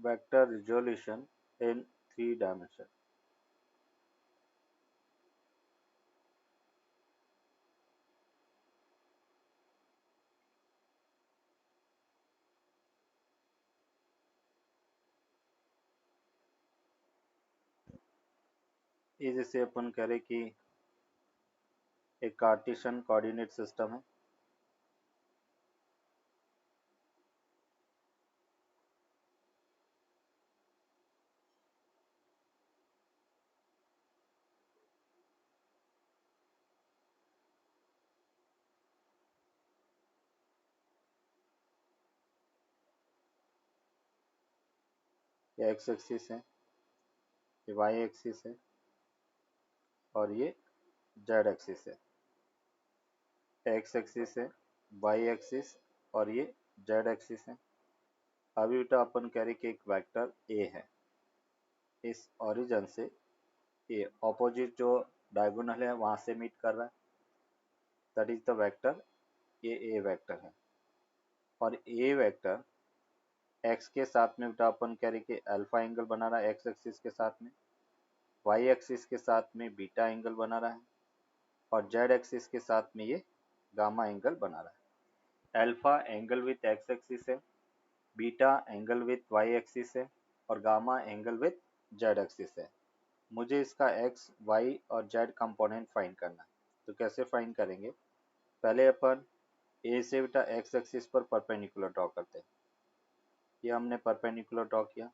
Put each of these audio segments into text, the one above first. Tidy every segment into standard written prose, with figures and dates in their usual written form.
vector resolution in 3 dimension. ये जैसे अपन करें कि एक कार्टेशियन कोऑर्डिनेट सिस्टम है, ये एक्स एक्सिस है, ये वाई एक्सिस है और ये जेड एक्सिस है। एक्स एक्सिस है, वाई एक्सिस और ये जेड एक्सिस है। अभी बेटा अपन कह रहे कि एक वेक्टर ए है, इस ओरिजिन से ये ऑपोजिट जो डायगोनल है वहां से मीट कर रहा है, दैट इज द वेक्टर ये ए वेक्टर है। और ए वेक्टर एक्स के साथ में बेटा अपन कह रहे कि अल्फा एंगल बना रहा है एक्स एक्सिस के साथ में, वाई एक्सिस के साथ में बीटा एंगल बना रहा है और जेड एक्सिस के साथ में ये गामा एंगल बना रहा है। Alpha angle with x axis है, beta angle with Y axis है और gamma angle with Z axis है। मुझे इसका एक्स वाई और जेड कंपोनेंट फाइंड करना है। तो कैसे फाइंड करेंगे? पहले अपन ए से बेटा एक्स एक्सिस पर परपेंडिकुलर ड्रॉ करते हैं। ये हमने परपेंडिकुलर ड्रॉ किया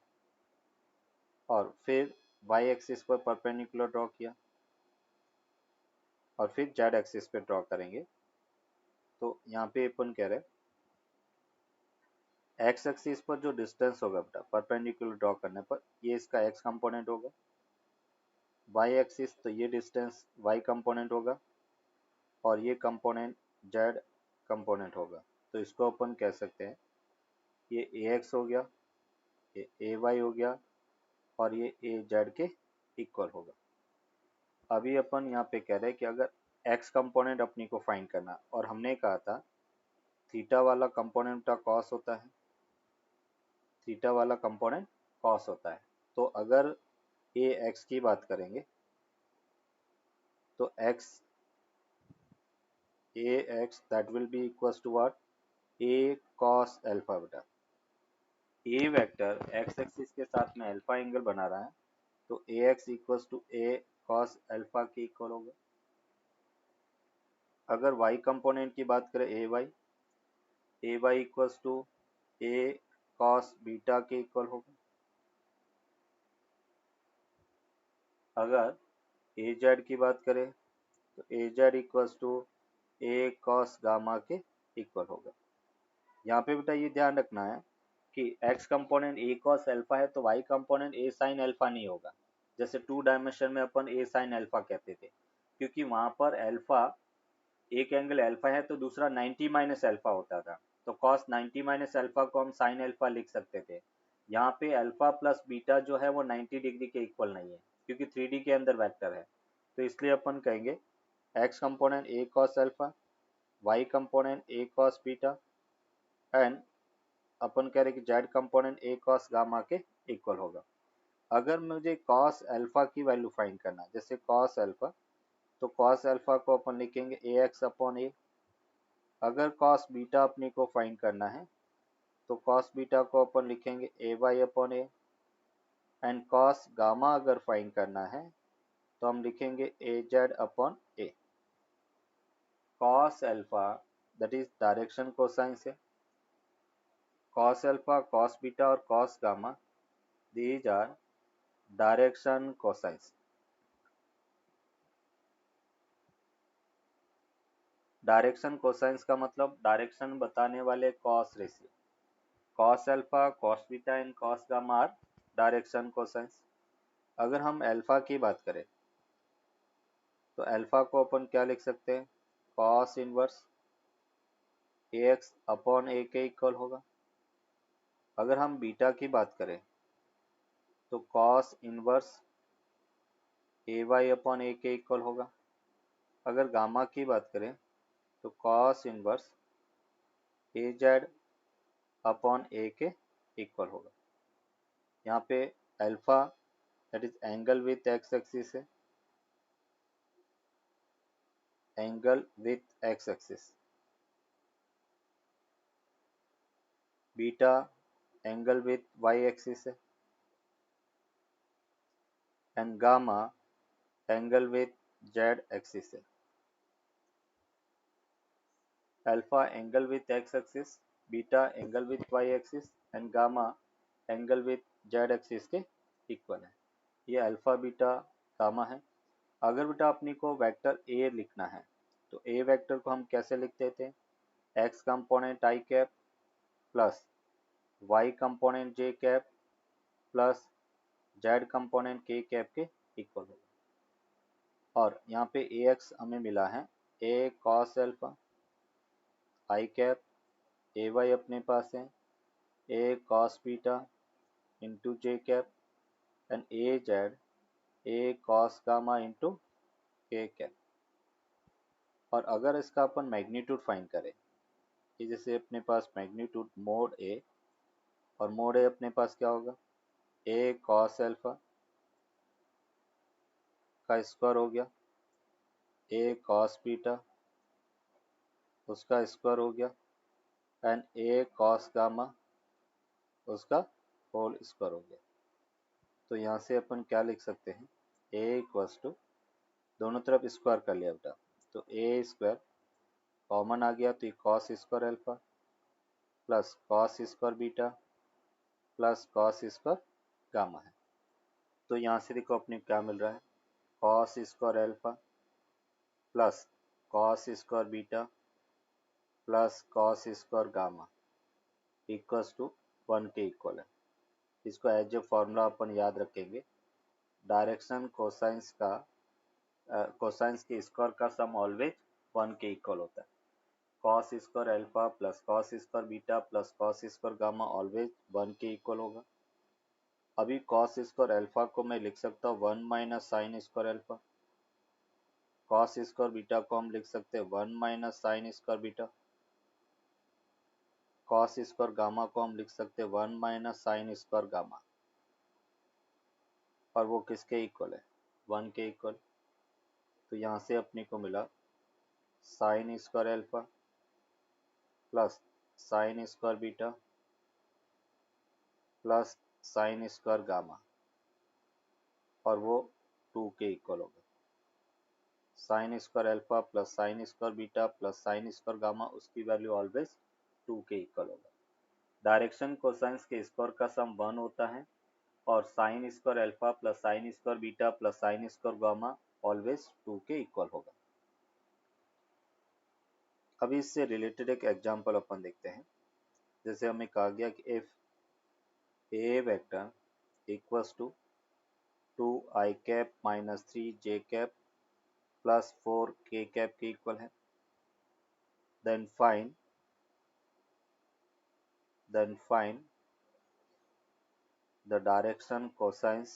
और फिर वाई एक्सिस पर परपेंडिकुलर ड्रॉ किया और फिर जेड एक्सिस पे ड्रॉ करेंगे। तो यहाँ पे अपन कह रहे एक्स एक्सिस पर जो डिस्टेंस होगा बेटा परपेंडिकुलर ड्रॉ करने पर, ये इसका एक्स कंपोनेंट होगा। वाई एक्सिस तो ये डिस्टेंस वाई कंपोनेंट होगा और ये कंपोनेंट जेड कंपोनेंट होगा। तो इसको अपन कह सकते हैं ये ए एक्स हो गया, ये ए वाई हो गया और ये ए जेड के इक्वल होगा। अभी अपन यहाँ पे कह रहे हैं कि अगर एक्स कंपोनेंट अपनी को फाइंड करना, और हमने कहा था थीटा वाला कंपोनेंट का कॉस होता है, थीटा वाला कंपोनेंट कॉस होता है। तो अगर ए एक्स की बात करेंगे तो x a x that will be equals to what, a cos alpha बेटा। ए वेक्टर एक्स एक्सिस के साथ में अल्फा एंगल बना रहा है, तो A X equals to A cos alpha के इक्वल होगा। अगर वाई कंपोनेंट की बात करें A Y equals to A cos beta के इक्वल होगा। अगर ए जेड की बात करें तो A Z equals to A cos gamma के इक्वल होगा। यहाँ पे बेटा ये ध्यान रखना है कि x component A cos alpha है तो y कंपोनेंट ए साइन अल्फा नहीं होगा, जैसे 2 डायमेंशन में अपन ए साइन अल्फा कहते थे, क्योंकि वहां पर अल्फा एक एंगल अल्फा है तो दूसरा 90 माइनस अल्फा होता था, तो cos 90 माइनस अल्फा को हम साइन अल्फा लिख सकते थे। यहाँ पे अल्फा प्लस बीटा जो है वो 90 डिग्री के इक्वल नहीं है, क्योंकि 3D के अंदर वेक्टर है। तो इसलिए अपन कहेंगे x component A cos alpha, y component A cos beta and अपन कह रहे कि Z component A cos gamma के इक्वल होगा। अगर मुझे कॉस अल्फा की वैल्यू फाइंड करना, जैसे कॉस अल्फा, तो कॉस अल्फा को अपन लिखेंगे ए एक्स अपॉन ए। अगर कॉस बीटा अपने को फाइंड करना है तो कॉस बीटा को अपन लिखेंगे A Y upon A. And cos gamma अगर फाइंड करना है तो हम लिखेंगे A Z upon A. Cos alpha that is direction cosine से, कॉस अल्फा, कॉस बीटा और cos gamma these are direction cosines. Direction cosines का मतलब डायरेक्शन बताने वाले cos ratio. Cos alpha, cos beta and cos gamma are direction cosines. अगर हम alpha की बात करें तो अल्फा को अपन क्या लिख सकते हैं, cos inverse a x upon a के इक्वल होगा। अगर हम बीटा की बात करें तो cos inverse a Y upon a के इक्वल होगा। अगर गामा की बात करें तो cos inverse a Z upon a के इक्वल होगा। यहाँ पे alpha that is angle with x axis है, angle with x axis, beta angle with Y axis है, and gamma angle with Z axis है। Alpha angle with x axis, beta angle with Y axis and gamma angle with Z axis के equal है। ये alpha beta gamma है। अगर बेटा अपनी को वेक्टर ए लिखना है तो ए वेक्टर को हम कैसे लिखते थे, x component i cap plus y component j cap plus z component k cap के इक्वल होगा। और यहाँ पे ए एक्स हमें मिला है a cos alpha i cap, a y अपने पास है a cos beta into j cap and a z a cos gamma into k cap. और अगर इसका अपन मैग्नीट्यूड फाइंड करें कि जैसे अपने पास मैग्नीट्यूड मोड ए, और मोड ए अपने पास क्या होगा, ए कॉस एल्फा का स्क्वायर हो गया, ए कॉस बीटा उसका स्क्वायर हो गया एंड ए कॉस गामा उसका होल स्क्वायर हो गया। तो यहाँ से अपन क्या लिख सकते हैं, ए इक्वल्स टू, दोनों तरफ स्क्वायर कर लिया बेटा, तो ए स्क्वायर कॉमन आ गया तो ये cos square alpha plus cos square beta plus cos square gamma है। तो यहाँ से देखो अपने क्या मिल रहा है, cos square alpha plus cos square beta plus cos square gamma equals to 1 के इक्वल है। इसको एज ए फॉर्मूला अपन याद रखेंगे, डायरेक्शन कोसाइंस का कोसाइंस के स्क्वायर का सम ऑलवेज 1 के इक्वल होता है। Cos square alpha plus cos square beta plus cos square gamma always 1 के इक्वल होगा। अभी कॉस स्क्वायर अल्फा को मैं लिख सकता हूँ 1 minus sine square alpha, cos square beta को हम लिख सकते हैं 1 minus sine square beta, cos square gamma को हम लिख सकते हैं 1 माइनस साइन स्क्वायर गामा, और वो किसके इक्वल है, 1 के इक्वल। तो यहाँ से अपने को मिला sine square alpha plus sine square beta plus sine square gamma, और वो 2 के इक्वल होगा। Sine square alpha plus sine square beta plus sine square gamma उसकी वैल्यू ऑलवेज 2 के इक्वल होगा। डायरेक्शन कोसाइंस के स्क्वायर का सम 1 होता है और sine square alpha plus sine square beta plus sine square gamma always 2 के इक्वल होगा। अभी इससे रिलेटेड एक एग्जांपल अपन देखते हैं। जैसे हमें कहा गया कि if a vector equals to 2 i cap minus 3 j cap plus 4 k cap के इक्वल है, then find the direction cosines,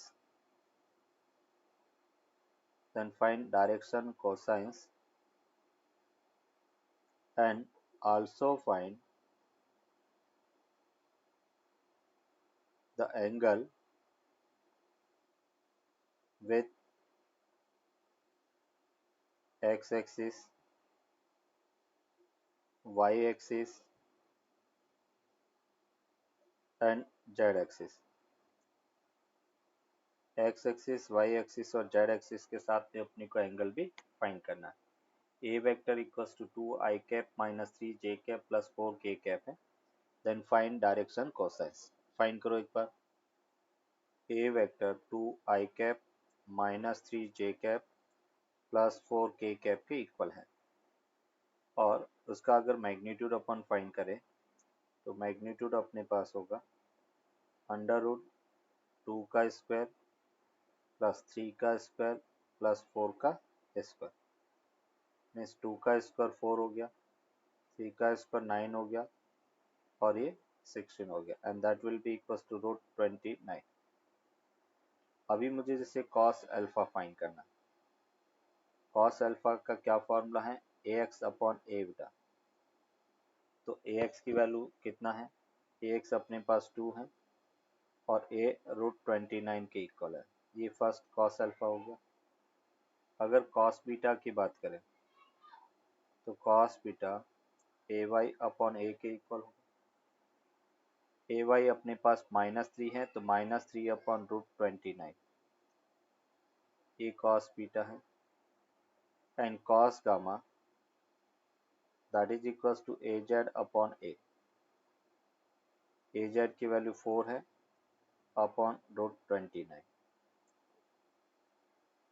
and also find the angle with x axis, y axis and z axis। x axis y axis और z axis के साथ में अपने को angle भी find करना है। a vector equals to 2 i cap minus 3 j cap plus 4 k cap है, then find direction cosines. Find करो एक बार, a vector 2 i cap minus 3 j cap plus 4 k cap के इक्वल है, और उसका अगर मैग्नीट्यूड अपन फाइंड करें तो मैग्नीट्यूड अपने पास होगा अंडर रूट 2 का स्क्वायर प्लस 3 का स्क्वायर प्लस 4 का स्क्वायर, मीन्स 2 का स्क्वायर 4 हो गया, 3 का स्क्वायर 9 हो गया और ये 16 हो गया, and that will be equal to root 29। अभी मुझे जैसे कॉस अल्फा फाइंड करना है। कॉस अल्फा का क्या फॉर्मूला है, a x upon A beta. तो ए एक्स की वैल्यू कितना है, ए एक्स अपने पास 2 है और a √29 के इक्वल है। ये फर्स्ट कॉस अल्फा हो गया। अगर कॉस बीटा की बात करें तो cos beta a Y upon a के इक्वल होगा। ए वाई अपने पास -3 है तो -3 अपॉन √29, ये कॉस बीटा है। And cos gamma that is equals to a Z upon a Z की वैल्यू 4 है अपॉन √29,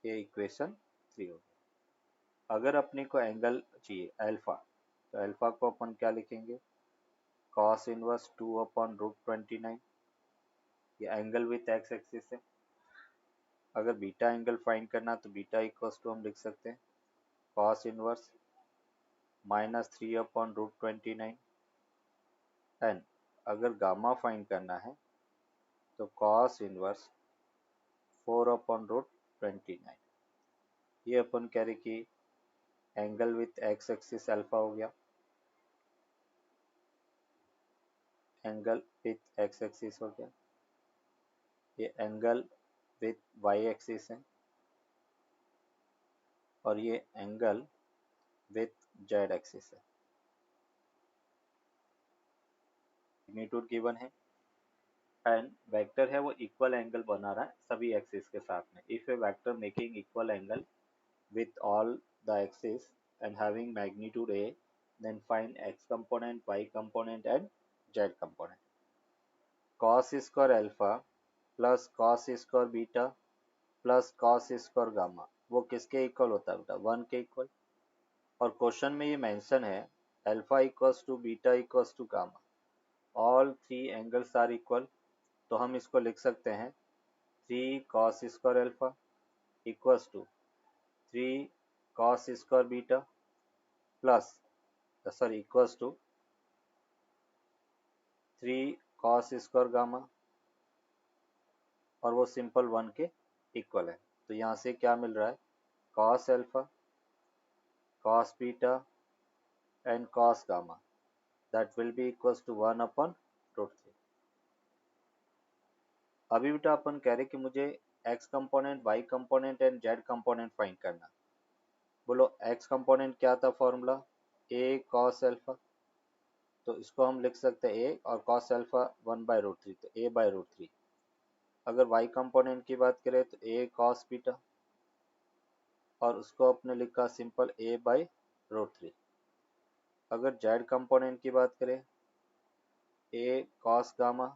ये इक्वेशन 3 हो गया। अगर अपने को एंगल चाहिए अल्फा, तो अल्फा को अपन क्या लिखेंगे, कॉस इनवर्स 2 अपॉन √29, ये एंगल विथ एक्स एक्सिस है। अगर बीटा एंगल फाइंड करना तो बीटा इक्वल्स टू हम लिख सकते हैं कॉस इनवर्स -3 अपॉन √29, एंड अगर गामा फाइंड करना है तो कॉस इनवर्स 4 अपॉन √29। ये अपन कह रहे कि angle with x axis alpha हो गया, एंगल विथ एक्स एक्सिस हो गया, ये एंगल विथ वाई एक्सिस है, और ये एंगल विथ जेड एक्सिस है। मैग्नीट्यूड गिवन है एंड वेक्टर है वो इक्वल एंगल बना रहा है सभी एक्सिस के साथ में। If a vector making equal angle with all the axes and having magnitude A, then find x component, y component and z component. Cos square alpha plus cos square beta plus cos square gamma वो किसके equal होता है बेटा, 1 के equal. और question में ये mention है alpha equals to beta equals to gamma, all 3 angles are equal, तो हम इसको लिख सकते हैं 3 cos square alpha equals to 3 cos square beta plus equals to 3 cos square gamma, और वो सिंपल 1 के इक्वल है। तो यहाँ से क्या मिल रहा है, cos alpha, cos beta and cos gamma that will be equals to 1 upon √3। अभी बेटा अपन कह रहे कि मुझे x component, y component and z component find करना। बोलो x कंपोनेंट क्या था फॉर्मूला, a cos अल्फा, तो इसको हम लिख सकते हैं a, और cos अल्फा 1/√3, तो a/√3। अगर y कंपोनेंट की बात करें तो a cos बीटा, और उसको अपने लिखा सिंपल a/√3। अगर z कंपोनेंट की बात करें a cos गामा,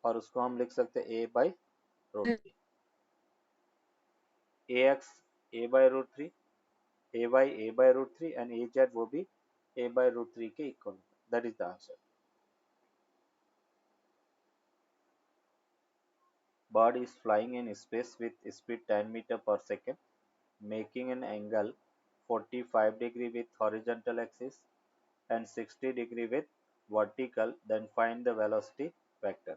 और उसको हम लिख सकते हैं a/√3। ax a/√3, ay a/√3 and az वो भी a/√3 के equal. That is the answer. Bird is flying in space with speed 10 meter per second, making an angle 45 degree with horizontal axis and 60 degree with vertical, then find the velocity vector।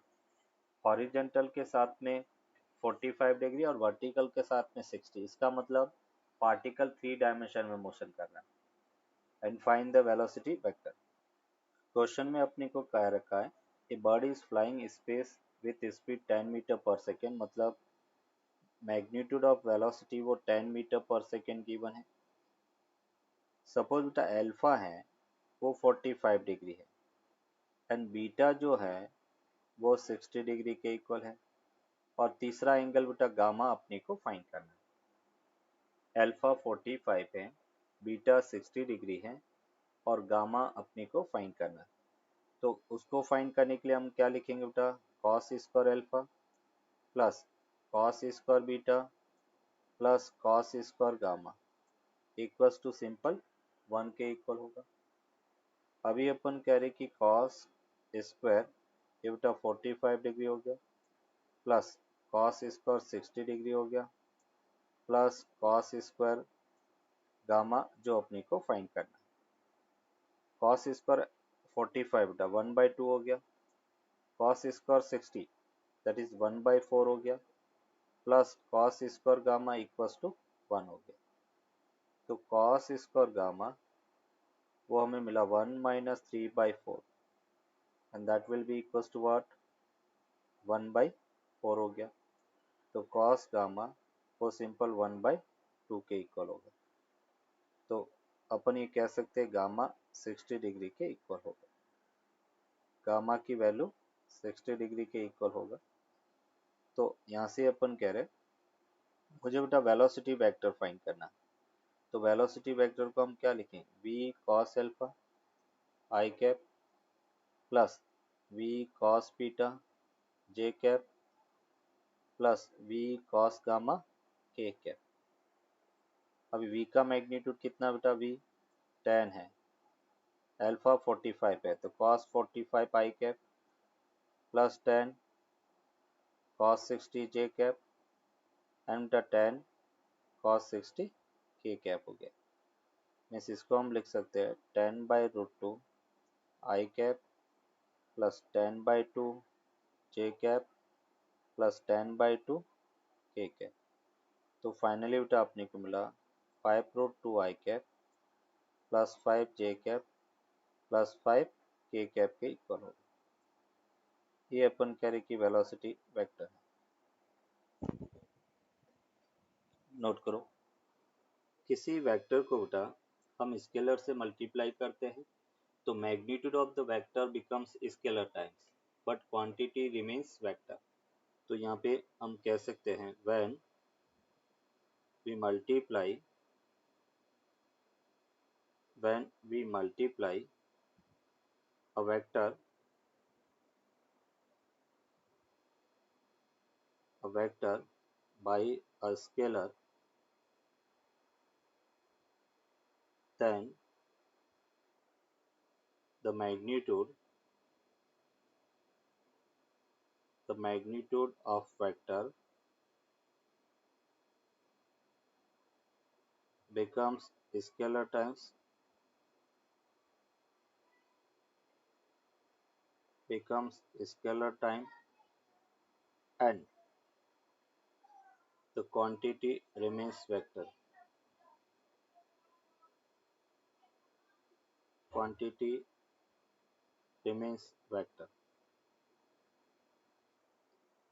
Horizontal के साथ में 45 degree और vertical के साथ में 60, इसका मतलब particle 3 dimension में मोशन कर रहा है। And find the velocity vector. Question में अपने को कह रखा है a bird is flying space with speed 10 meter per second, मतलब मैग्नीट्यूड ऑफ वेलोसिटी वो 10 मीटर पर सेकेंड गिवन है। सपोज बेटा अल्फा है वो 45 डिग्री है एंड बीटा जो है वो 60 डिग्री के इक्वल है, और तीसरा एंगल बेटा गामा अपने को फाइंड करना है। अल्फा 45 है, बीटा 60 डिग्री है, और गामा अपने को फाइंड करना है। तो उसको फाइंड करने के लिए हम क्या लिखेंगे बेटा, cos square alpha plus cos square beta plus cos square gamma equals to simple 1 के इक्वल होगा। अभी अपन कह रहे कि कॉस स्क्वायर ये बेटा 45 डिग्री हो गया, प्लस कॉस स्क्वायर 60 डिग्री हो गया, प्लस कॉस स्क्वायर गामा जो अपने को फाइंड करना है। कॉस स्क्वायर 45 बेटा 1/2 हो गया, कॉस स्क्वायर 60 दैट इज 1/4 हो गया, plus cos square gamma equals to 1 हो गया। तो कॉस स्क्वायर गामा वो हमें मिला 1 - 3/4 and that will be equals to what, 1/4 हो गया, तो कॉस गामा वो सिंपल 1/2 के इक्वल होगा। तो अपन ये कह सकते हैं गामा 60 डिग्री के इक्वल होगा, गामा की वैल्यू 60 डिग्री के इक्वल होगा। तो यहाँ से अपन कह रहे हैं मुझे बेटा वेलोसिटी वेक्टर फाइंड करना है, तो वेलोसिटी वेक्टर को हम क्या लिखें, v cos alpha i cap plus v cos beta j cap plus v cos gamma k cap. अभी v का मैग्नीट्यूड कितना बेटा, v 10 है, अल्फा 45 है, तो cos 45 i cap plus 10 cos 60 j cap and 10 cos 60 k cap हो गया। Means इसको हम लिख सकते हैं 10/√2 i cap plus 10/2 j cap plus 10/2 k cap. तो फाइनली बेटा अपने को मिला 5√2 i cap plus 5 j cap plus 5 k cap के इक्वल होगा। ये अपन कह रहे कि वेलोसिटी वेक्टर है। नोट करो, किसी वेक्टर को बेटा हम स्केलर से मल्टीप्लाई करते हैं तो magnitude of the vector becomes scalar times but quantity remains vector. तो यहाँ पे हम कह सकते हैं when we multiply a vector by a scalar, then the magnitude of vector becomes scalar times and the quantity remains vector. Quantity remains vector.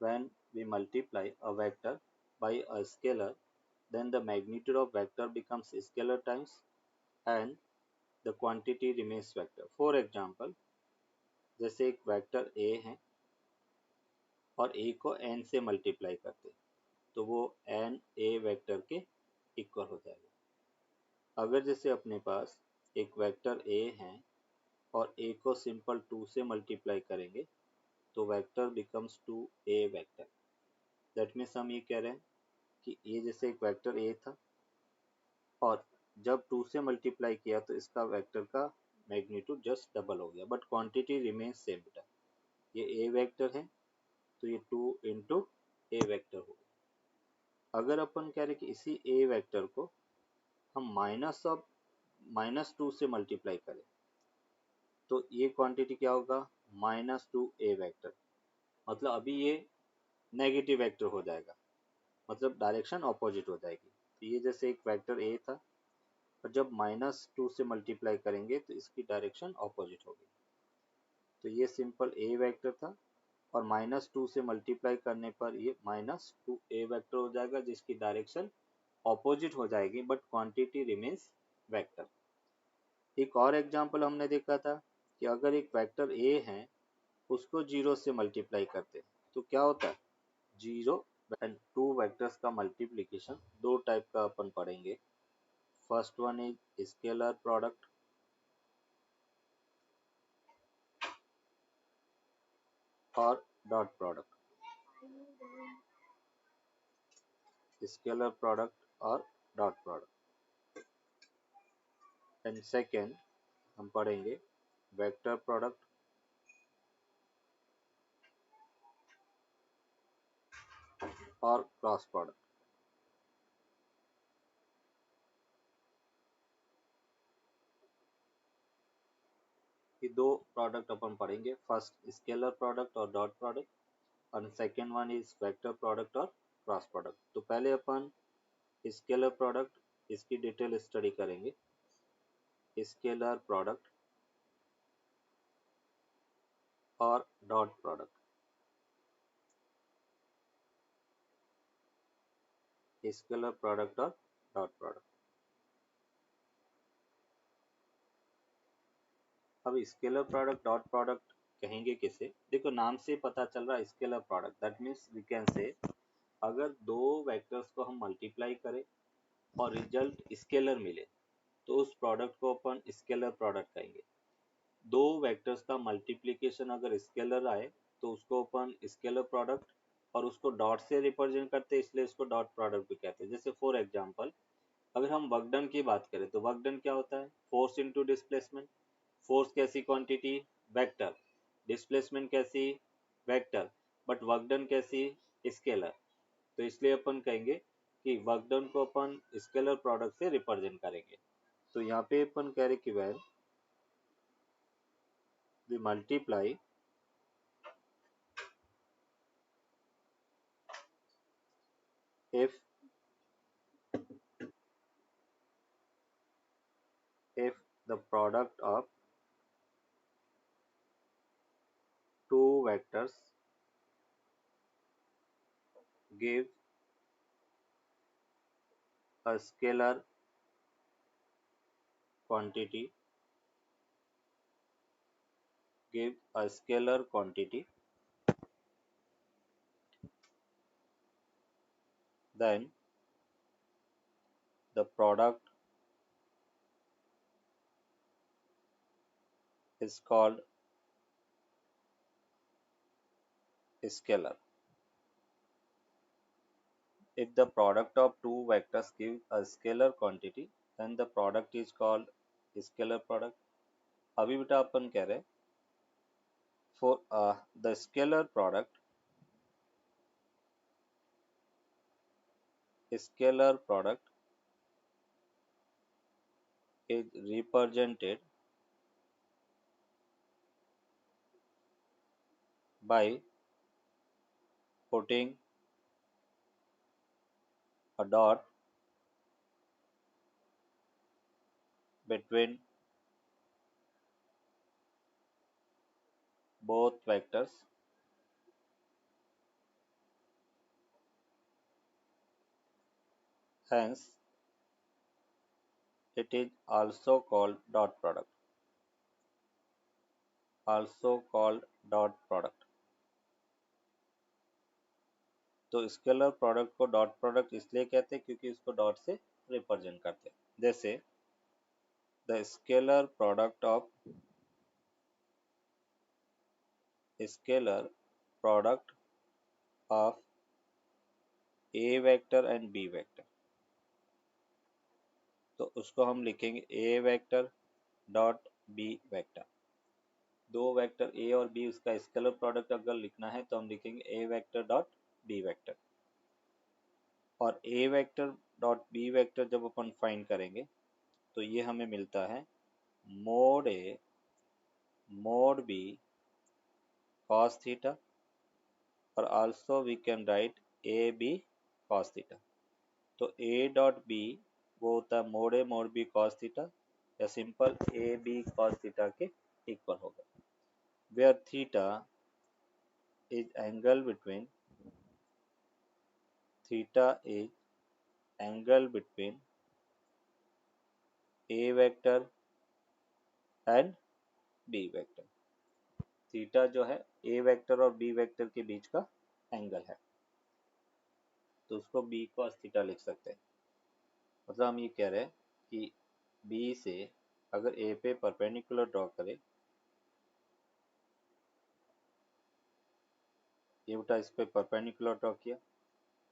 When we multiply a vector by a scalar, then the magnitude of vector becomes scalar times and the quantity remains vector. For example, जैसे एक vector a है और a को n से multiply करते तो वो n a vector के इक्वल हो जाएगा। अगर जैसे अपने पास एक वेक्टर a है और a को सिंपल 2 से मल्टीप्लाई करेंगे तो vector becomes 2a vector. That means हम ये कह रहे हैं कि ये जैसे एक वेक्टर a था और जब 2 से मल्टीप्लाई किया तो इसका वेक्टर का मैग्नीट्यूड जस्ट डबल हो गया, बट क्वांटिटी रिमेन्स सेम बेटा। ये a वेक्टर है तो ये 2 इंटू ए वेक्टर होगा। अगर अपन कह रहे कि इसी a वेक्टर को हम -2 से मल्टीप्लाई करें तो ये क्वांटिटी क्या होगा, -2a वेक्टर। मतलब अभी ये नेगेटिव वेक्टर हो जाएगा, मतलब डायरेक्शन ऑपोजिट हो जाएगी। तो ये जैसे एक वेक्टर a था और जब -2 से मल्टीप्लाई करेंगे तो इसकी डायरेक्शन ऑपोजिट होगी। तो ये सिंपल a वेक्टर था और -2 से मल्टीप्लाई करने पर ये -2a वेक्टर हो जाएगा जिसकी डायरेक्शन ऑपोजिट हो जाएगी, बट क्वांटिटी रिमेन्स वेक्टर। एक और एग्जांपल हमने देखा था कि अगर एक वेक्टर a है उसको 0 से मल्टीप्लाई करते तो क्या होता है, 0 एंड 2 वेक्टर्स का मल्टीप्लिकेशन दो टाइप का अपन पढ़ेंगे। First one is scalar product और डॉट प्रोडक्ट। स्केलर प्रोडक्ट और डॉट प्रोडक्ट। एंड सेकेंड हम पढ़ेंगे वेक्टर प्रोडक्ट और क्रॉस प्रोडक्ट। ये दो प्रोडक्ट अपन पढ़ेंगे, फर्स्ट स्केलर प्रोडक्ट और डॉट प्रोडक्ट और second one is vector product और क्रॉस प्रोडक्ट। तो पहले अपन स्केलर प्रोडक्ट इसकी डिटेल स्टडी करेंगे। स्केलर प्रोडक्ट और डॉट प्रोडक्ट। स्केलर प्रोडक्ट और डॉट प्रोडक्ट। अब स्केलर प्रोडक्ट डॉट प्रोडक्ट कहेंगे किसे? देखो नाम से पता चल रहा है scalar product, that means we can say अगर दो वेक्टर्स को हम मल्टीप्लाई करें और रिजल्ट स्केलर मिले तो उस प्रोडक्ट को अपन स्केलर प्रोडक्ट कहेंगे। दो वेक्टर्स का मल्टीप्लिकेशन अगर स्केलर आए तो उसको अपन स्केलर प्रोडक्ट, और उसको डॉट से रिप्रेजेंट करते हैं इसलिए इसको डॉट प्रोडक्ट भी कहते हैं। जैसे फॉर एग्जांपल अगर हम वर्क डन की बात करें तो वर्क डन क्या होता है? Force into displacement. फोर्स कैसी क्वांटिटी? वेक्टर। डिस्प्लेसमेंट कैसी? वेक्टर। बट वर्क डन कैसी? स्केलर। तो इसलिए अपन कहेंगे कि वर्क डन को अपन स्केलर प्रोडक्ट से रिप्रेजेंट करेंगे। तो यहाँ पे अपन कह रहे कि when we multiply if if the product of two vectors give a scalar quantity, then the product is called scalar. If the product of two vectors gives a scalar quantity, then the product is called scalar product. अभी बेटा अपन कह रहे for the scalar product is represented by putting a dot between both vectors. Hence, it is also called dot product. तो scalar product co dot product इसलिए कहते हैं क्योंकि उसको डॉट से रिप्रेजेंट करते हैं। जैसे the scalar product of a vector and b vector, तो उसको हम लिखेंगे a vector dot b vector. दो वेक्टर ए और बी, उसका स्केलर प्रोडक्ट अगर लिखना है तो हम लिखेंगे a vector dot b vector. और a vector dot b vector जब अपन फाइंड करेंगे तो ये हमें मिलता है mod a mod b cos theta, और also we can write a b cos theta. तो ए डॉट बी वो होता है mod a mod b cos theta, या simple a b cos theta के इक्वल होगा, where theta is angle between a vector and b vector. Theta जो है ए vector और बी वेक्टर के बीच का एंगल है, तो उसको बी cos थीटा लिख सकते हैं। मतलब हम ये कह रहे हैं कि बी से अगर ए पे परपेंडिकुलर ड्रॉ करें, ये बेटा इस पे परपेंडिकुलर ड्रॉ किया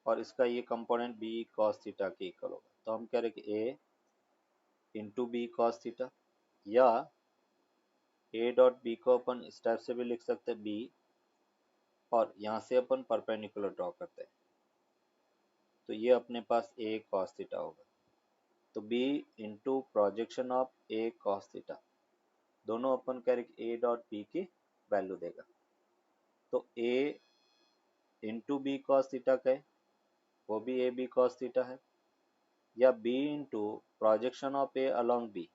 और इसका ये कंपोनेंट बी cos थीटा के इक्वल होगा, तो हम कह रहे हैं कि ए इंटू बी cos थीटा, या ए डॉट बी को अपन इस टाइप से भी लिख सकते हैं बी, और यहाँ से अपन परपेंडिकुलर ड्रॉ करते हैं तो ये अपने पास ए cos थीटा होगा। तो b into projection of a cos theta, दोनों अपन कह रहे कि ए डॉट बी की वैल्यू देगा। तो a into b cos theta कहे वो भी ए बी cos थीटा है, या b into projection of a along b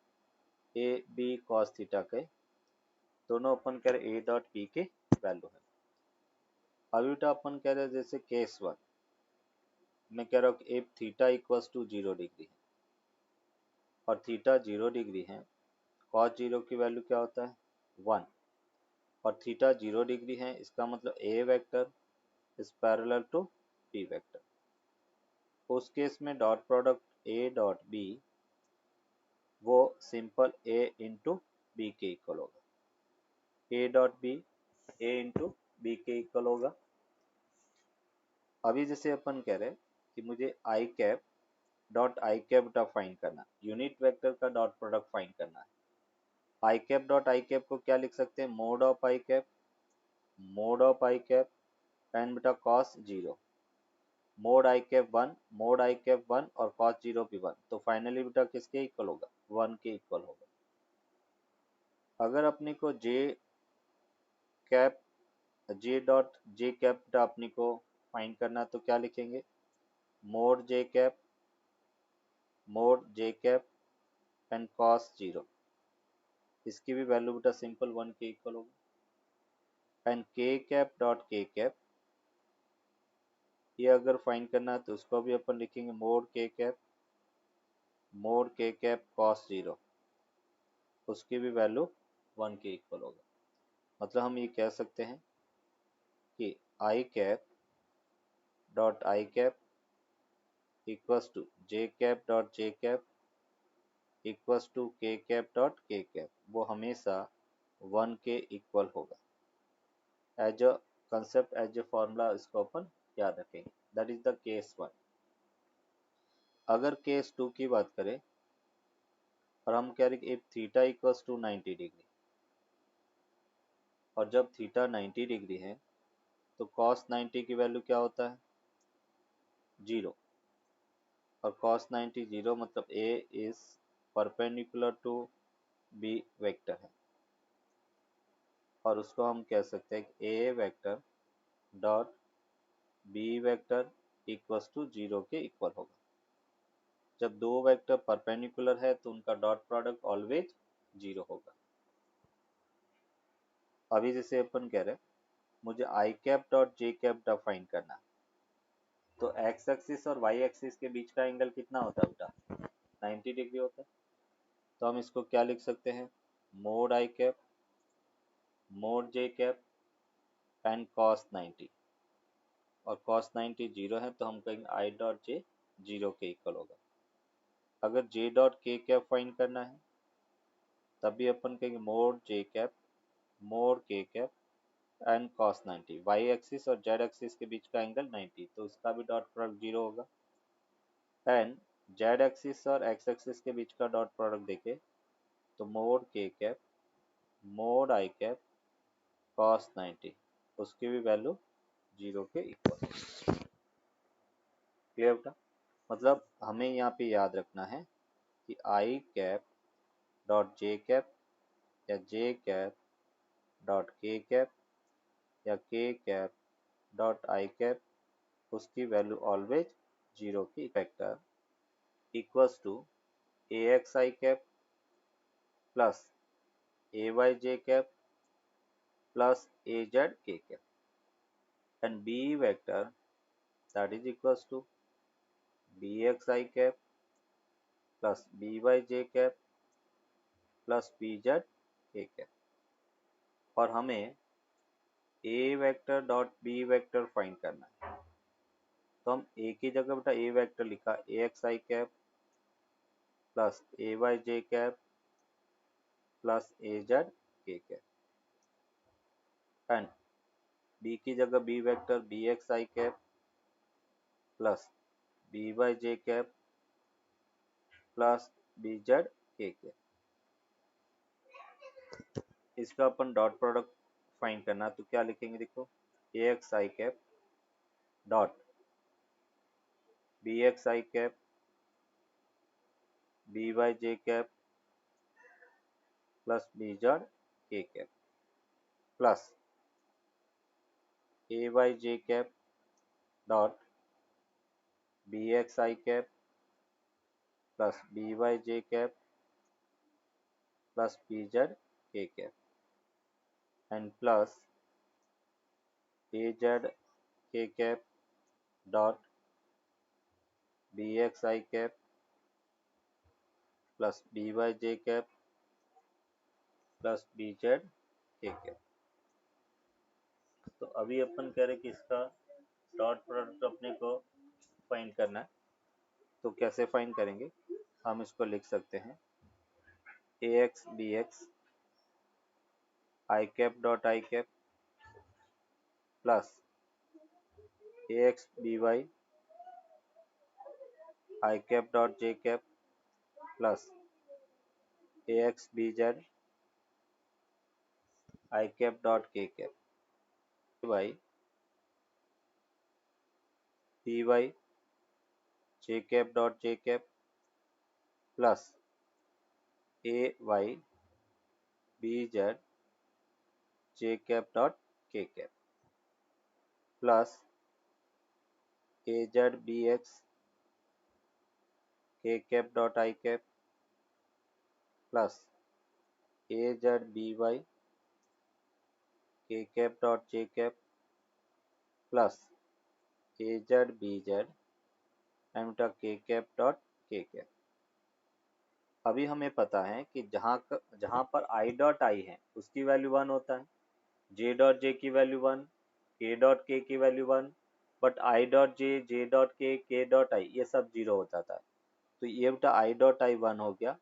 a b cos theta कहे, दोनों अपन कह रहे ए डॉट बी की वैल्यू है। अभी बेटा अपन कह रहे हैं जैसे केस वन, मैं कह रहा हूँ कि if theta equals to 0 degree है और थीटा 0 डिग्री है, कॉस 0 की वैल्यू क्या होता है 1, और थीटा 0 डिग्री है, इसका मतलब a vector is parallel to b vector. उस केस में dot product a dot b वो सिंपल ए इंटू बी के इक्वल होगा, a dot b a into b के इक्वल होगा। अभी जैसे अपन कह रहे हैं कि मुझे आई कैप का फाइंड करना, यूनिट वेक्टर का डॉट प्रोडक्ट फाइंड करना है। I cap dot i cap को क्या लिख सकते हैं, mod of I cap and बेटा कॉस 0, मोड आई कैप 1 और कॉस 0 भी 1, तो फाइनली बेटा किसके इक्वल होगा 1 के इक्वल होगा। अगर अपने को जे कैप बेटा अपने को फाइंड करना, तो क्या लिखेंगे, mode J cap and cos 0, इसकी भी वैल्यू बेटा सिंपल 1 के इक्वल होगा। एंड के कैप डॉट के कैप, ये अगर फाइंड करना है तो उसको भी अपन लिखेंगे मोड के कैप कॉस 0, उसकी भी वैल्यू 1 के इक्वल होगा। मतलब हम ये कह सकते हैं कि i cap dot i cap equals to j cap dot j cap equals to k cap dot k cap, वो हमेशा 1 के इक्वल होगा। As a concept, as a formula इसको अपन याद रखेंगे। That is the case 1। अगर केस 2 की बात करें और हम कह रहे कि if theta equals to 90 degree, और जब थीटा 90 डिग्री है तो cos 90 की वैल्यू क्या होता है 0, और cos 90 0 मतलब a is perpendicular to b vector है, और उसको हम कह सकते हैं कि a vector dot b vector equals to 0 के इक्वल होगा। जब दो वेक्टर परपेंडिकुलर है तो उनका डॉट प्रोडक्ट ऑलवेज 0 होगा। अभी जैसे अपन कह रहे हैं मुझे i cap dot j cap find करना है, तो एक्स एक्सिस और वाई एक्सिस के बीच का एंगल कितना होता है बेटा 90 डिग्री होता है। तो हम इसको क्या लिख सकते हैं, mode I cap mode J cap and cos 90, और कॉस 90 0 है तो हम कहेंगे आई डॉट जे 0 के इक्वल होगा। अगर j dot k cap find करना है तब भी अपन कहेंगे mod k cap and cos 90, y axis और जेड एक्सिस के बीच का एंगल 90, तो उसका भी डॉट प्रोडक्ट 0 होगा। एंड जेड एक्सिस और एक्स एक्सिस के बीच का डॉट प्रोडक्ट देखें तो mode k cap mode I cap cos 90, उसकी भी वैल्यू 0 के इक्वल। क्लियर बेटा, मतलब हमें यहाँ पे याद रखना है कि i cap dot j cap या j cap dot k cap या k cap dot i cap, उसकी वैल्यू ऑलवेज 0 की vector equals to a x i cap plus a y j cap plus a z k cap, and b vector that is equals to bxi cap plus byj cap plus bz k cap। और हमें a vector dot b vector find करना है, तो हम a की जगह बेटा a vector लिखा axi cap plus ayj cap plus az k cap, and b की जगह b vector bxi cap plus byj cap plus bz k cap. इसका अपन डॉट प्रोडक्ट फाइंड करना, तो क्या लिखेंगे, देखो ए x i cap dot B x i cap B y j cap plus b z k cap plus a y j cap dot B x i cap plus b y j cap plus b z k cap and plus a z k cap dot B x i cap plus b y j cap plus b z k cap. तो अभी अपन कह रहे कि इसका dot product अपने को find करना है। तो कैसे फाइंड करेंगे, हम इसको लिख सकते हैं a x b x i cap dot i cap plus a x b y i cap dot j cap plus a x b z i cap dot k cap y b y j cap dot j cap plus a y b z j cap dot k cap plus a z b x k cap dot i cap plus a z b y k cap dot j cap plus a z b z m dot k cap dot k cap. अभी हमें पता है कि जहाँ पर I dot I है उसकी value 1 होता है, जे डॉट जे की वैल्यू 1, के डॉट के की value 1, but I dot J dot के डॉट आई ये सब 0 होता था। तो ये बेटा आई डॉट आई 1 हो गया,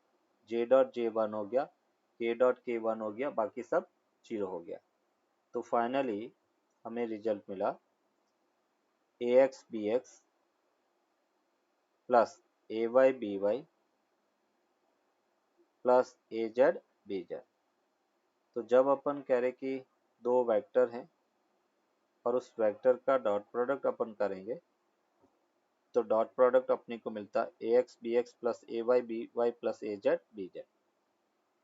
जे डॉट जे 1 हो गया, के डॉट के 1 हो गया, बाकी सब 0 हो गया। तो फाइनली हमें रिजल्ट मिला ए x b x plus a y b y plus a z b Z. तो जब अपन कह रहे कि दो वेक्टर हैं और उस वेक्टर का डॉट प्रोडक्ट अपन करेंगे तो डॉट प्रोडक्ट अपने को मिलता है a x b x plus a y b y plus a z b z.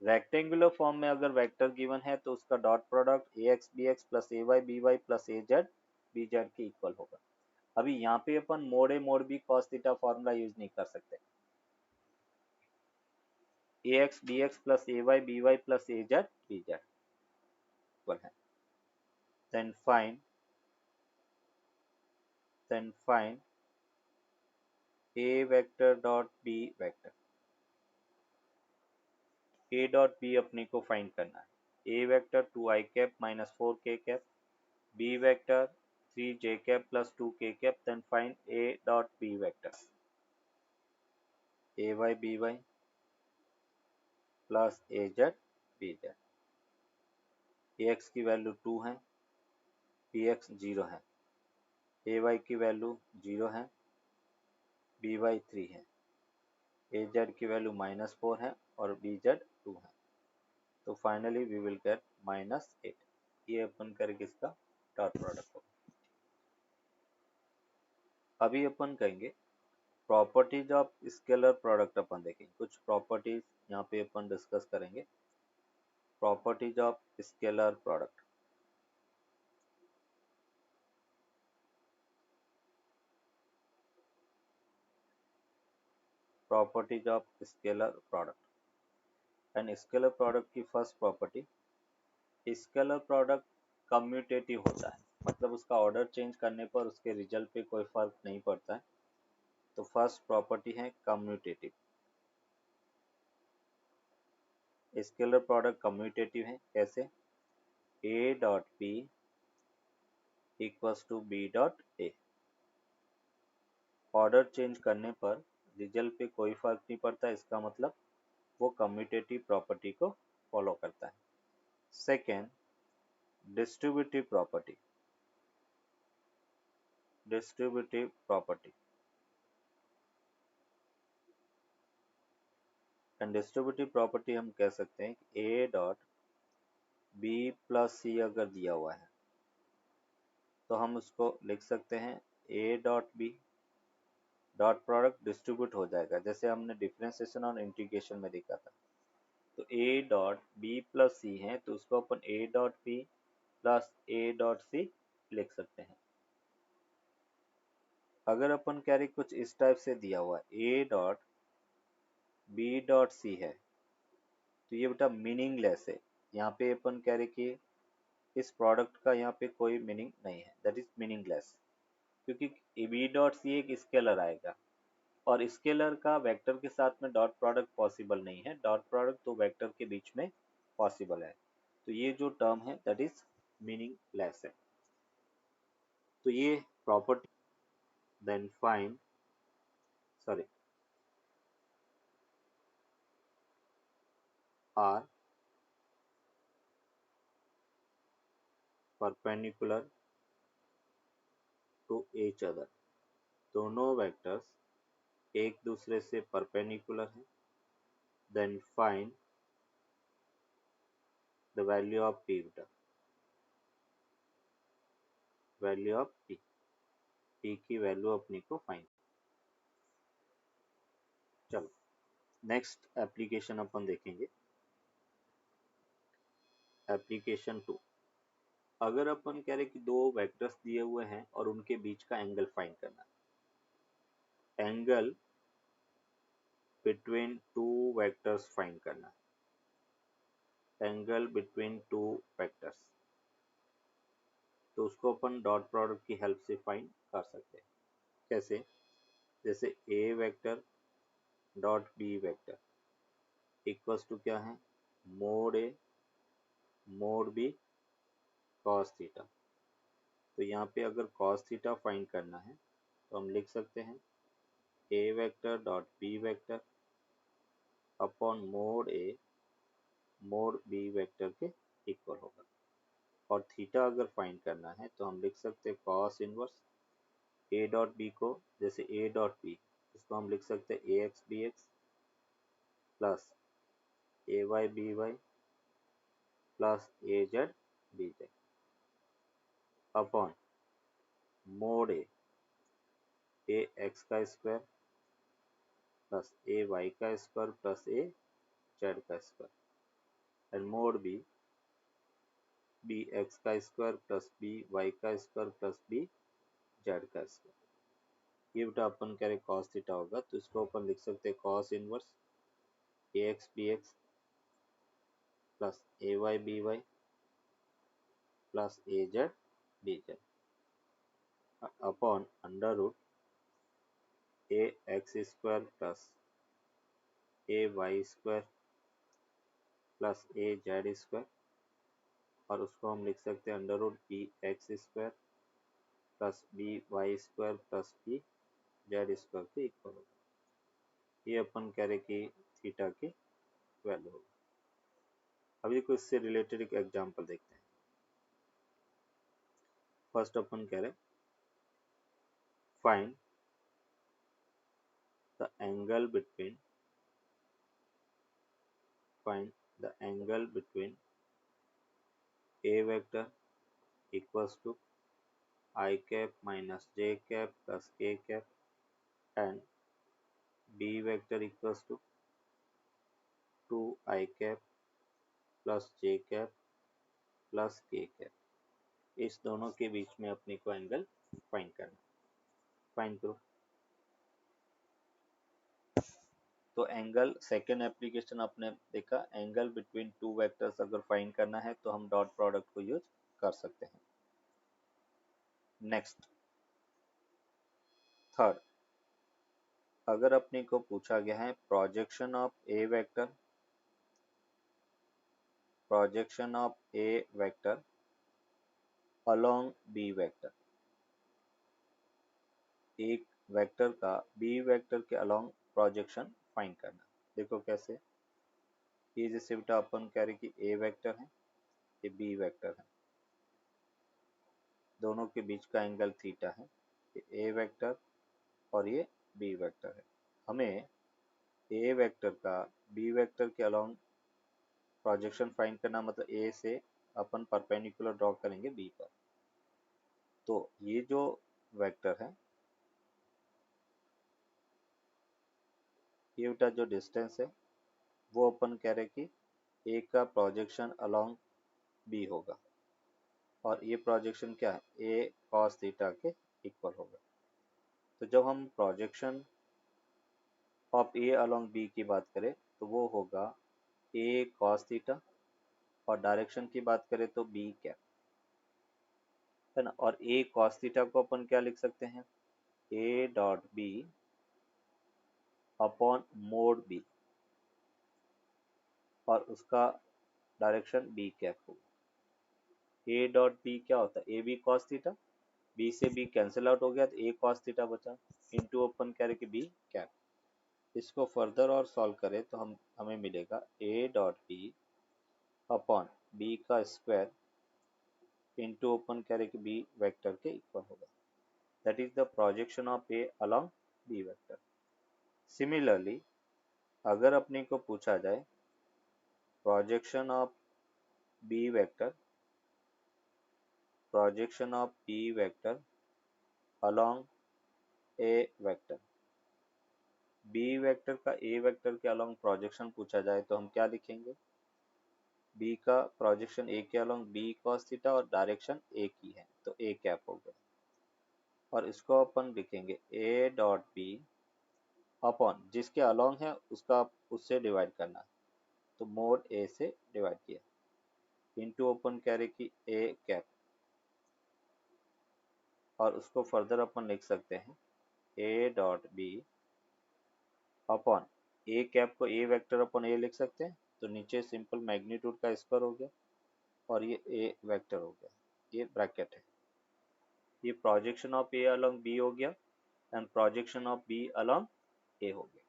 Rectangular form में अगर वेक्टर गिवन है तो उसका dot product a x b x plus a y b y plus a z b z के equal होगा। अभी यहाँ पे अपन mod a mod b cos theta formula use नहीं कर सकते। A x b x plus a y b y plus a z b Z equal है। then find a vector dot b vector। a dot b अपने को find करना है। a vector 2i cap minus 4k cap, b vector 3j cap plus 2k cap. Then find a dot b vector a y b y plus a z b z। ax की वैल्यू 2 है, bx 0 है, ay की value 0 है, by 3 है, az की value -4 है और bz 2 है। तो फाइनली वी विल गेट -8। ये अपन करके इसका डॉट प्रोडक्ट होगा। अभी अपन कहेंगे प्रॉपर्टीज ऑफ स्केलर प्रोडक्ट। अपन देखेंगे कुछ प्रॉपर्टीज यहाँ पे अपन डिस्कस करेंगे। Properties of scalar product. Properties of scalar product and scalar product की first property, scalar product commutative होता है, मतलब उसका ऑर्डर चेंज करने पर उसके रिजल्ट पे कोई फर्क नहीं पड़ता है। तो फर्स्ट प्रॉपर्टी है कम्यूटेटिव। स्केलर प्रोडक्ट कम्यूटेटिव है कैसे, a dot b equals to b dot a. Order change करने पर रिजल्ट पे कोई फर्क नहीं पड़ता, इसका मतलब वो कम्यूटेटिव प्रॉपर्टी को फॉलो करता है। Second, distributive property. Distributive property and distributive property हम कह सकते हैं कि ए डॉट बी प्लस सी अगर दिया हुआ है तो हम उसको लिख सकते हैं a dot b, dot product distribute हो जाएगा जैसे हमने डिफरेंशिएशन और इंटीग्रेशन में देखा था। तो a dot b plus c है तो उसको अपन a dot b plus a dot c लिख सकते हैं। अगर अपन कह रहे कुछ इस टाइप से दिया हुआ है a dot b dot c है तो ये बेटा मीनिंगलेस है। यहाँ पे अपन कह रहे कि इस प्रोडक्ट का यहाँ पे कोई मीनिंग नहीं है, दैट इज मीनिंगलेस, क्योंकि बी डॉट सी एक स्केलर आएगा और स्केलर का वेक्टर के साथ में डॉट प्रोडक्ट पॉसिबल नहीं है, डॉट प्रोडक्ट तो वेक्टर के बीच में पॉसिबल है। तो ये जो टर्म है दैट इज मीनिंगलेस है। तो ये property then find sorry are perpendicular to each other, दोनों वेक्टर्स एक दूसरे से परपेंडिकुलर है। Then find the value of p बेटा, वैल्यू ऑफ p की वैल्यू अपने को फाइंड। चलो नेक्स्ट एप्लीकेशन अपन देखेंगे, एप्लीकेशन 2। अगर अपन कह रहे कि दो वेक्टर्स दिए हुए हैं और उनके बीच का एंगल फाइंड करना है, angle between two vectors find करना है, एंगल बिटवीन टू वेक्टर्स, तो उसको अपन डॉट प्रोडक्ट की हेल्प से फाइंड कर सकते हैं। कैसे? जैसे a vector dot b vector equals to क्या है, mod a mod b cos theta. तो यहाँ पे अगर कॉस थीटा फाइंड करना है तो हम लिख सकते हैं a vector dot b vector upon mod a mod b vector के इक्वल होगा। और थीटा अगर फाइंड करना है तो हम लिख सकते हैं cos inverse a dot b को, जैसे ए डॉट बी इसको हम लिख सकते हैं a x b x plus a y b y plus a z b z upon mod a x का स्क्वायर प्लस ए वाई का स्क्वायर प्लस ए जेड का square and mod b b x का square plus b y का square plus b z का square. ये बेटा अपन कह रहे कॉस थीटा होगा तो इसको अपन लिख सकते हैं cos inverse a x b x plus a y b y plus a z b z upon under root a x square plus a y square plus a z square, और उसको हम लिख सकते हैं under root b x square plus b y square plus b z square के equal होगा। ये अपन कह रहे कि थीटा की वैल्यू होगी। अभी देखो इससे रिलेटेड एक एग्जांपल देखते हैं। फर्स्ट अपन कह रहे find the angle between a vector equals to I cap minus j cap plus k cap and b vector equals to 2 I cap plus j cap plus k cap। इस दोनों के बीच में अपने को एंगल फाइंड करना, find करो। तो angle second application आपने देखा, एंगल बिटवीन टू वेक्टर्स अगर फाइंड करना है तो हम डॉट प्रोडक्ट को यूज कर सकते हैं। नेक्स्ट थर्ड, अगर अपने को पूछा गया है projection of a vector along b vector, एक वेक्टर का बी वेक्टर के अलोंग प्रोजेक्शन फाइंड करना। देखो कैसे, ये जैसे बेटा अपन कह रहे कि ए वेक्टर है ये बी वेक्टर है, दोनों के बीच का एंगल थीटा है, ये ए वेक्टर और ये बी वेक्टर है। हमें ए वेक्टर का बी वेक्टर के अलोंग प्रोजेक्शन फाइंड करना, मतलब ए से अपन परपेंडिकुलर ड्रॉ करेंगे बी पर। तो ये जो वेक्टर है, ये बेटा जो डिस्टेंस है वो अपन कह रहे कि ए का प्रोजेक्शन अलोंग बी होगा, और ये प्रोजेक्शन क्या है, ए कॉस थीटा के इक्वल होगा। तो जब हम projection of a along b की बात करें तो वो होगा ए कॉस थीटा, और डायरेक्शन की बात करें तो बी कैप है ना। और ए कॉस थीटा को अपन क्या लिख सकते हैं, a dot b upon mod b, और उसका डायरेक्शन बी कैप होगा। ए डॉट बी क्या होता है, a b cos theta, b से बी कैंसिल आउट हो गया तो ए कॉस थीटा बचा, इंटू ओपन करेंगे बी कैप। इसको फर्दर और सॉल्व करें तो हमें मिलेगा a dot b upon b का स्क्वायर इंटू ओपन करेंगे बी वेक्टर के इक्वल होगा। That is the projection of a along b vector. Similarly अगर अपने को पूछा जाए projection of b vector, projection of b vector along a vector, b vector का ए वेक्टर के अलॉन्ग प्रोजेक्शन पूछा जाए तो हम क्या लिखेंगे, बी का प्रोजेक्शन ए के अलॉन्ग बी कॉस थीटा और डायरेक्शन ए की है तो ए कैप हो गया, और इसको अपन लिखेंगे ए डॉट बी अपॉन जिसके अलॉन्ग है उसका उससे डिवाइड करना है तो मोड ए से डिवाइड किया, इंटू ओपन कैरे की ए कैप, और उसको फर्दर अपन लिख सकते हैं a dot b upon a cap को ए वेक्टर अपॉन ए लिख सकते हैं तो नीचे सिंपल मैग्नीट्यूड का स्क्वायर हो गया और ये ए वेक्टर हो गया, ये ब्रैकेट है। ये projection of a along b हो गया and projection of b along a हो गया।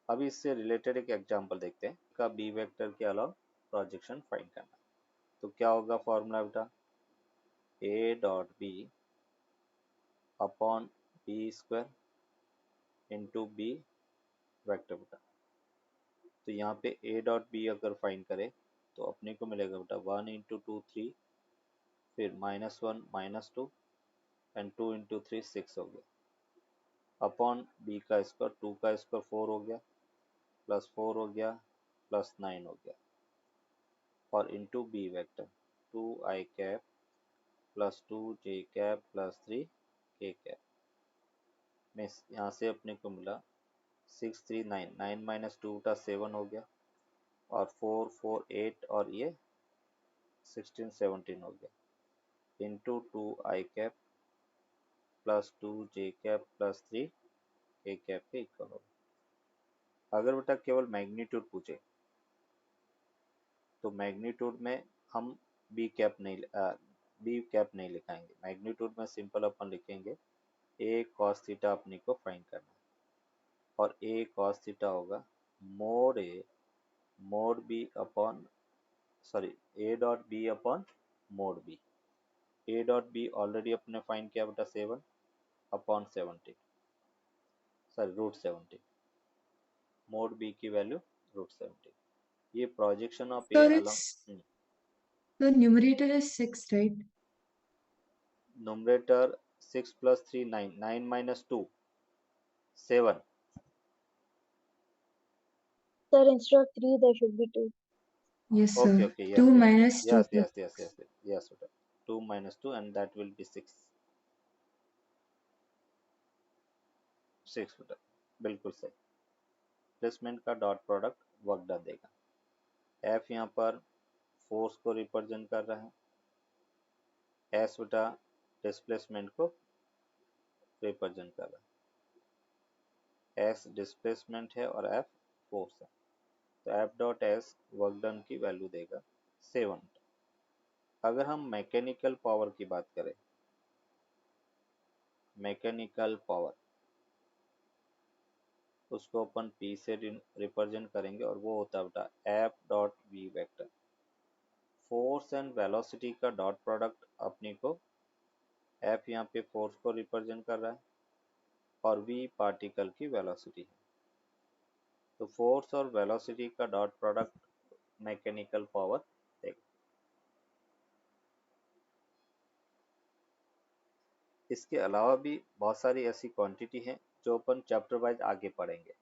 अभी इससे रिलेटेड एक एग्जांपल देखते हैं का बी वेक्टर के अलॉन्ग प्रोजेक्शन फाइंड करना। तो क्या होगा फॉर्मूला बेटा, a dot b upon b square into b vector बेटा। तो यहाँ पे ए डॉट बी अगर फाइंड करें तो अपने को मिलेगा बेटा 1 इंटू 2 3, फिर -1 -2 एंड 2 इंटू 3 6 हो गया, अपॉन बी का स्क्वायर 2 का स्क्वायर 4 हो गया, प्लस 4 हो गया, प्लस 9 हो गया, और into b vector 2 i cap plus 2 J cap plus 3 के कैप में यहाँ से अपने को मिला 6 3 9, 9 माइनस 2 का 7 हो गया, और 4 4 8 और ये 16 17 हो गया, into 2 i cap plus 2 J cap plus 3 के कैप के इक्वल होगा। अगर बेटा केवल मैग्नीट्यूड पूछे तो मैग्नीट्यूड में हम बी कैप नहीं लिखाएंगे, मैग्नीट्यूड में सिंपल अपन लिखेंगे ए कॉस थीटा अपने को फाइंड करना है, और ए कॉस थीटा होगा mod b upon sorry a dot b upon mod b. A dot b already अपने फाइंड किया बेटा 7 upon 17 sorry root 17, mod b की वैल्यू रूट 17। ये projection of a So along the numerator is 6, right? numerator 6 plus 3 9, 9 minus 2 7, Sir, instead of 3, there should be 2. Yes, sir. okay yes 2 yes minus 2 yes plus yes yes yes yes yes बेटा 2 minus 2 and that will be 6 बेटा बिल्कुल सही। Displacement का dot product work done देगा। F यहाँ पर force को represent कर रहा है, एस बेटा डिस्प्लेसमेंट को रिप्रेजेंट कर रहा है, एस डिस्प्लेसमेंट है और एफ फोर्स है, तो F dot S work done की वैल्यू देगा 7। अगर हम मैकेनिकल पावर की बात करें, मैकेनिकल पावर उसको अपन P से रिप्रेजेंट करेंगे और वो होता है बेटा F dot V vector. Force and velocity का डॉट प्रोडक्ट अपने को एफ यहाँ पे फोर्स को रिप्रेजेंट कर रहा है और वी पार्टिकल की वेलोसिटी है, तो फोर्स और वेलोसिटी का डॉट प्रोडक्ट मैकेनिकल पावर देगा। इसके अलावा भी बहुत सारी ऐसी क्वांटिटी हैं जो अपन चैप्टर वाइज आगे पढ़ेंगे।